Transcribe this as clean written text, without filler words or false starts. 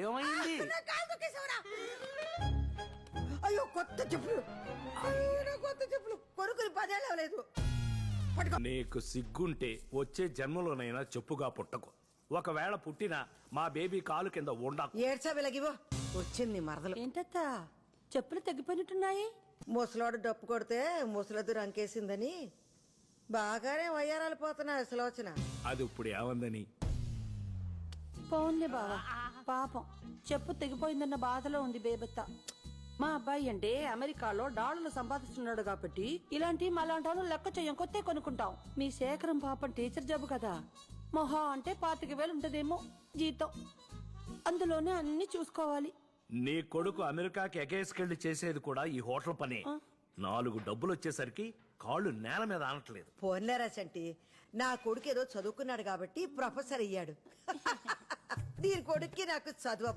ఏమైంది? అయ్యో కొత్త చెప్పులు, అయ్యో కొత్త చెప్పులు కొనుక్కుని 10 ఏళ్ళు అవ్వలేదు. నీకు సిగ్గుంటే వచ్చే జన్మలోనైనా చెప్పుగా పుట్టకు. ఒకవేళ పుట్టినా మా బేబీ కాలు కింద ఉండకు. ఏడ్చా వెలగివో వచ్చింది మరదలు. ఏంటత్తా చెప్పులు తగ్గిపోయినట్టున్నాయి? ముసలోడు డప్పు కొడితే ముసలద్దు రంకేసిందని బాగానే వయ్యారాలు పోతున్నా సులోచన. అది ఇప్పుడు ఏమందని? పోన్లే బావా, పాపం చెప్పు తెగిపోయిందన్న బాధలో ఉంది బేబత్త. మా అబ్బాయి అంటే అమెరికాలో డాలర్లు సంపాదిస్తున్నాడు కాబట్టి ఇలాంటి మలాంటి లెక్క చెయ్యం కొత్తే కొనుక్కుంటాం. మీ శేఖరం పాపం టీచర్ జాబ్ కదా, మొహా అంటే 25,000 ఉంటదేమో జీతం. అందులోనే అన్ని చూసుకోవాలి. నీ కొడుకు అమెరికాకి ఎగేసుకెళ్లి చేసేది కూడా ఈ హోటల్ పనే. 4 డబ్బులు వచ్చేసరికి కాళ్ళు నేల మీద ఆనట్లేదు. పోన్లేరా చంటి, నా కొడుకు ఏదో చదువుకున్నాడు కాబట్టి ప్రొఫెసర్ అయ్యాడు. దీని కొడుక్కి నాకు చదువు